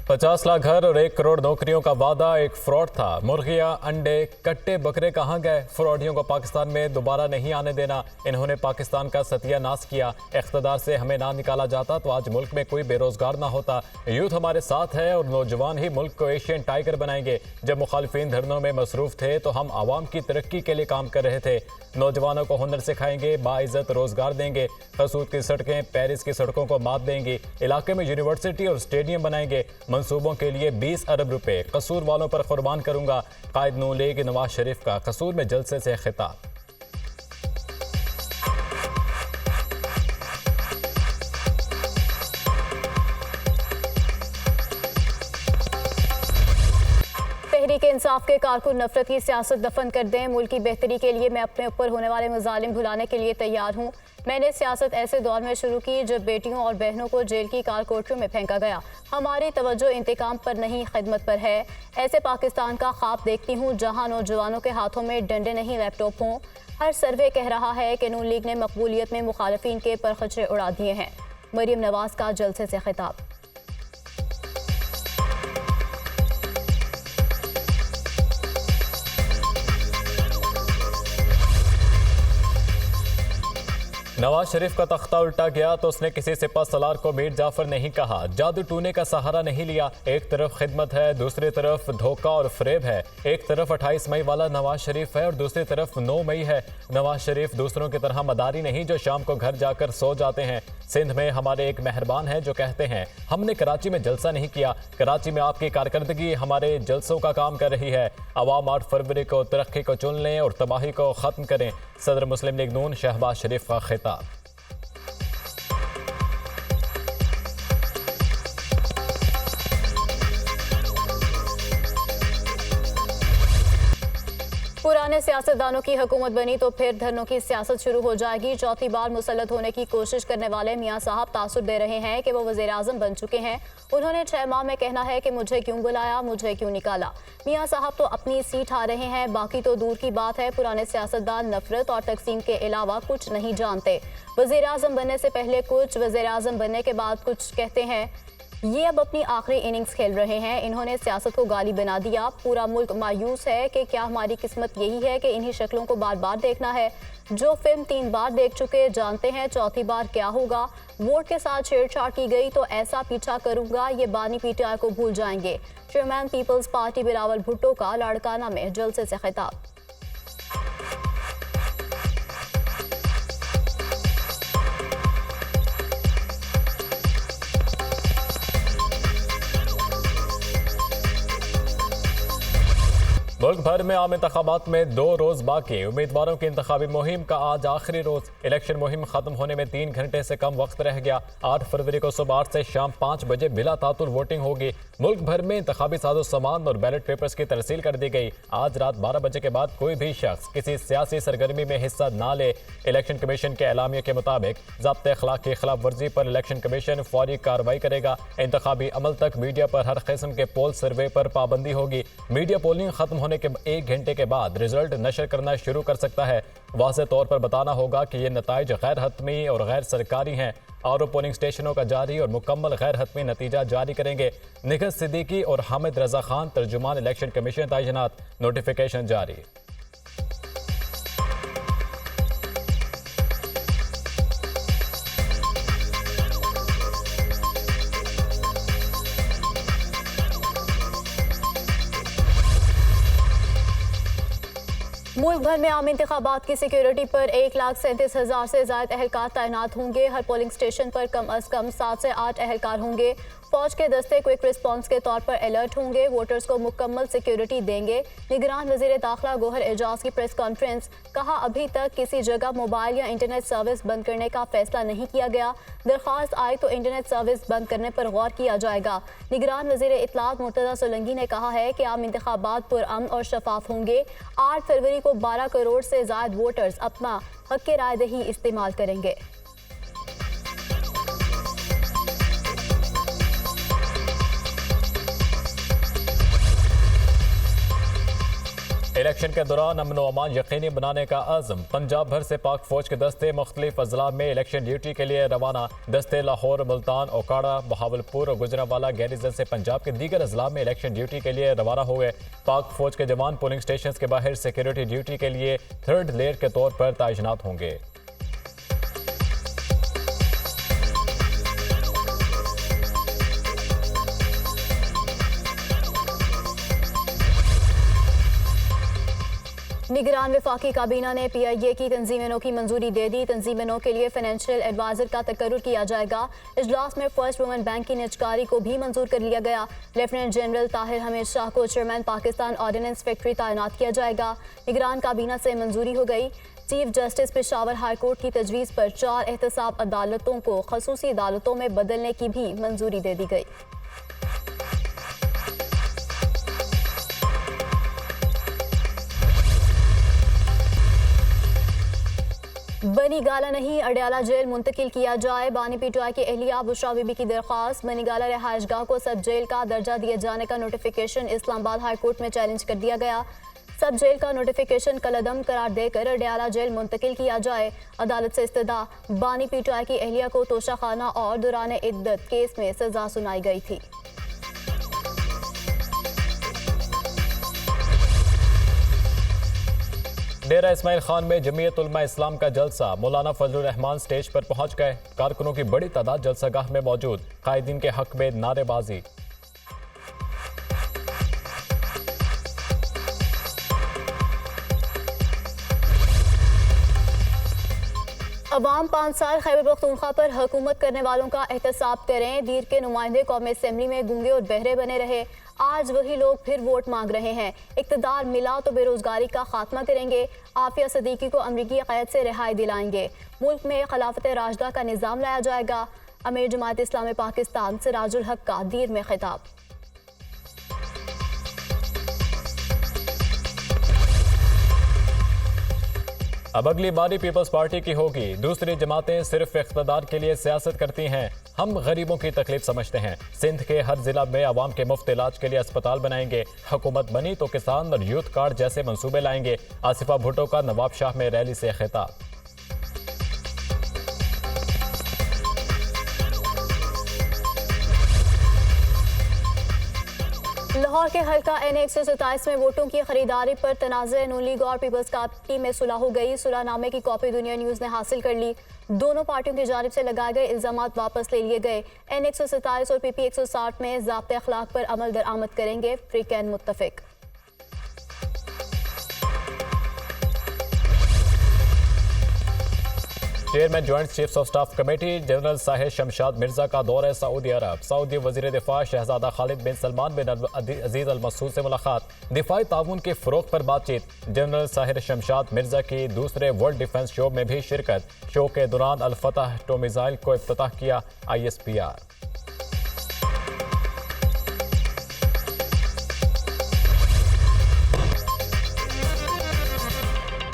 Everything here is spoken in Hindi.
50 लाख घर और 1 करोड़ नौकरियों का वादा एक फ्रॉड था। मुर्गियां, अंडे, कट्टे बकरे कहां गए? फ्रॉडियों को पाकिस्तान में दोबारा नहीं आने देना। इन्होंने पाकिस्तान का सत्यानाश किया। इख्तदार से हमें ना निकाला जाता तो आज मुल्क में कोई बेरोजगार ना होता। यूथ हमारे साथ है और नौजवान ही मुल्क को एशियन टाइगर बनाएंगे। जब मुखालिफिन धरनों में मसरूफ थे तो हम आवाम की तरक्की के लिए काम कर रहे थे। नौजवानों को हुनर सिखाएंगे, बाइज्जत रोजगार देंगे। कसूर की सड़कें पेरिस की सड़कों को मात देंगी। इलाके में यूनिवर्सिटी और स्टेडियम बनाएंगे। मंसूबों के लिए 20 अरब रुपए कसूर वालों पर कुर्बान करूंगा। कायद नून लीग नवाज शरीफ का कसूर में जलसे से खिताब। तहरीक इंसाफ के कारकुन नफरत की सियासत दफन कर दें। मुल्क की बेहतरी के लिए मैं अपने ऊपर होने वाले मजालिम भुलाने के लिए तैयार हूँ। मैंने सियासत ऐसे दौर में शुरू की जब बेटियों और बहनों को जेल की काल कोठरियों में फेंका गया। हमारी तवज्जो इंतकाम पर नहीं, खिदमत पर है। ऐसे पाकिस्तान का ख्वाब देखती हूँ जहाँ नौजवानों के हाथों में डंडे नहीं लैपटॉप हों। हर सर्वे कह रहा है कि नून लीग ने मकबूलियत में मुखालिफिन के परखचरे उड़ा दिए हैं। मरियम नवाज का जलसे से खिताब। नवाज शरीफ का तख्ता उल्टा गया तो उसने किसी सिपा सलार को मीर जाफर नहीं कहा। जादू टूने का सहारा नहीं लिया। एक तरफ खिदमत है, दूसरी तरफ धोखा और फरेब है। एक तरफ 28 मई वाला नवाज शरीफ है और दूसरी तरफ 9 मई है। नवाज शरीफ दूसरों की तरह मदारी नहीं जो शाम को घर जाकर सो जाते हैं। सिंध में हमारे एक मेहरबान हैं जो कहते हैं हमने कराची में जलसा नहीं किया। कराची में आपकी कारकर्दगी हमारे जलसों का काम कर रही है। अवाम 8 फरवरी को तरक्की को चुन लें और तबाही को ख़त्म करें। सदर मुस्लिम लीग नून शहबाज शरीफ का खिताब। पुराने सियासतदानों की हुकूमत बनी तो फिर धरनों की सियासत शुरू हो जाएगी। चौथी बार मुसल्लत होने की कोशिश करने वाले मियां साहब तासुर दे रहे हैं कि वो वज़ीर आज़म बन चुके हैं। उन्होंने 6 माह में कहना है कि मुझे क्यों बुलाया, मुझे क्यों निकाला। मियां साहब तो अपनी सीट आ रहे हैं, बाकी तो दूर की बात है। पुराने सियासतदान नफरत और तकसीम के अलावा कुछ नहीं जानते। वज़ीर आज़म बनने से पहले कुछ, वज़ीर आज़म बनने के बाद कुछ कहते हैं। ये अब अपनी आखिरी इनिंग्स खेल रहे हैं। इन्होंने सियासत को गाली बना दिया। पूरा मुल्क मायूस है कि क्या हमारी किस्मत यही है कि इन्हीं शक्लों को बार बार देखना है। जो फिल्म 3 बार देख चुके जानते हैं चौथी बार क्या होगा। वोट के साथ छेड़छाड़ की गई तो ऐसा पीछा करूंगा, ये बानी पीटीआई को भूल जाएंगे। चेयरमैन पीपल्स पार्टी बिलावल भुट्टो का लाड़काना में जलसे से खिताब। मुल्क भर में आम इंतखाबात में 2 रोज बाकी। उम्मीदवारों की इंतखाबी मुहिम का आज आखिरी रोज। इलेक्शन मुहिम खत्म होने में 3 घंटे से कम वक्त रह गया। 8 फरवरी को सुबह 8 से शाम 5 बजे बिला तातुल वोटिंग होगी। मुल्क भर में इंतखाबी साजो सामान और बैलेट पेपर्स की तरसील कर दी गई। आज रात 12 बजे के बाद कोई भी शख्स किसी सियासी सरगर्मी में हिस्सा ना ले। इलेक्शन कमीशन के एलामिया के मुताबिक ज़ाब्ते अखलाक की खिलाफ वर्जी पर इलेक्शन कमीशन फौरी कार्रवाई करेगा। इंतखाबी अमल तक मीडिया पर हर किस्म के पोल सर्वे पर पाबंदी होगी। मीडिया पोलिंग खत्म होने के 1 घंटे के बाद रिजल्ट नशर करना शुरू कर सकता है। वाज़े तौर पर बताना होगा कि ये नताइज गैर हतमी और गैर सरकारी हैं। और पोलिंग स्टेशनों का जारी और मुकम्मल गैर हतमी नतीजा जारी करेंगे। निगहत सिद्दीकी और हामिद रजा खान तर्जुमान इलेक्शन कमीशन तैनात। नोटिफिकेशन जारी। मुल्क भर में आम इंतखाबात की सिक्योरिटी पर 1,37,000 से ज़ायद अहलकार तैनात होंगे। हर पोलिंग स्टेशन पर कम अज़ कम 7 से 8 अहलकार होंगे। फौज के दस्ते क्विक रिस्पांस के तौर पर अलर्ट होंगे। वोटर्स को मुकम्मल सिक्योरिटी देंगे। निगरान वज़ीर दाखिला गौहर एजाज की प्रेस कॉन्फ्रेंस। कहा अभी तक किसी जगह मोबाइल या इंटरनेट सर्विस बंद करने का फैसला नहीं किया गया। दरख्वास्त आए तो इंटरनेट सर्विस बंद करने पर गौर किया जाएगा। निगरान वज़ीर इत्तलात मुर्तज़ा सोलंकी ने कहा है कि आम इंतखाबात पुरअमन और शफाफ होंगे। 8 फरवरी को 12 करोड़ से ज़ायद वोटर्स अपना हक़ राय दही इस्तेमाल करेंगे। इलेक्शन के दौरान अमन व अमान यकीनी बनाने का आज़म। पंजाब भर से पाक फौज के दस्ते मुख्तलिफ अजला में इलेक्शन ड्यूटी के लिए रवाना। दस्ते लाहौर, मुल्तान, ओकाड़ा, बहावलपुर और गुजरांवाला गैरिजन से पंजाब के दीगर अजला में इलेक्शन ड्यूटी के लिए रवाना हुए। पाक फौज के जवान पोलिंग स्टेशन के बाहर सिक्योरिटी ड्यूटी के लिए थर्ड लेयर के तौर पर तैनात होंगे। निगरान वफाकी काबीना ने PIA की तंजीम-ए-नौ की मंजूरी दे दी। तंजीम-ए-नौ के लिए फाइनेंशियल एडवाइजर का तकर्रुर किया जाएगा। इजलास में फर्स्ट वुमेन बैंक की निजकारी को भी मंजूर कर लिया गया। लेफ्टिनेंट जनरल ताहिर हमीद शाह को चेयरमैन पाकिस्तान ऑर्डिनेंस फैक्ट्री तैनात किया जाएगा। निगरान काबीना से मंजूरी हो गई। Chief justice Peshawar high court की तजवीज़ पर 4 एहतसाब अदालतों को खसूसी अदालतों में बदलने की भी मंजूरी दे दी गई। बनी गाला नहीं, अडयाला जेल मुंतकिल किया जाए। बानी PTI की एहलिया बुशरा बीबी की दरख्वास्त। बनी गाला रिहाइशगाह को सब जेल का दर्जा दिए जाने का नोटिफिकेशन इस्लामाबाद हाई कोर्ट में चैलेंज कर दिया गया। सब जेल का नोटिफिकेशन कलअदम करार देकर अडयाला जेल मुंतकिल किया जाए। अदालत से इस्तदा। बानी PTI की एहलिया को तोशाखाना और दौरान इद्दत केस में सजा सुनाई गई थी। डेरा इस्माइल खान में जमीयत उलमा इस्लाम का जलसा। मौलाना फजलुर रहमान स्टेज पर पहुंच गए। कारकुनों की बड़ी तादाद जलसागाह में मौजूद। कायदीन के हक में नारेबाजी। अवाम 5 साल खैबर पख्तूनख्वा पर हुकूमत करने वालों का एहतसाब करें। दीर के नुमाइंदे कौमी असेंबली में गूंगे और बहरे बने रहे। आज वही लोग फिर वोट मांग रहे हैं। इक़्तिदार मिला तो बेरोजगारी का खात्मा करेंगे। आफिया सदीकी को अमरीकी क़ैद से रिहाई दिलाएंगे। मुल्क में खिलाफत राशिदा का निज़ाम लाया जाएगा। अमीर जमात इस्लामी पाकिस्तान सिराजुल हक का दीर में खिताब। अब अगली बारी पीपल्स पार्टी की होगी। दूसरी जमातें सिर्फ इख्तिदार के लिए सियासत करती हैं। हम गरीबों की तकलीफ समझते हैं। सिंध के हर जिला में आवाम के मुफ्त इलाज के लिए अस्पताल बनाएंगे। हुकूमत बनी तो किसान और यूथ कार्ड जैसे मंसूबे लाएंगे। आसिफा भुट्टो का नवाब शाह में रैली से खिताब। लाहौर के हल्का NA 127 में वोटों की खरीदारी पर तनाज़े। नून लीग और पीपल्स पार्टी में सुलह हो गई। सुलहनामे की कॉपी दुनिया न्यूज़ ने हासिल कर ली। दोनों पार्टियों की जानिब से लगाए गए इल्जामात वापस ले लिए गए। NA 127 और PP 160 में ज़ाब्ते अखलाक पर अमल दरामद करेंगे। फ्रीकैन मुत्तफिक। Chairman joint chiefs of staff committee general Sahir Shamshad Mirza का दौरा सऊदी अरब। सऊदी वजीर दिफा शहजादा खालिद बिन सलमान बिन अजीज अल मसूद से मुलाकात। दिफाई ताउन के फ़रोग़ पर बातचीत। जनरल साहिर शमशाद मिर्जा की दूसरे वर्ल्ड डिफेंस शो में भी शिरकत। शो के दौरान अल फतह टो मिसाइल को इफ्तिताह किया ISPR।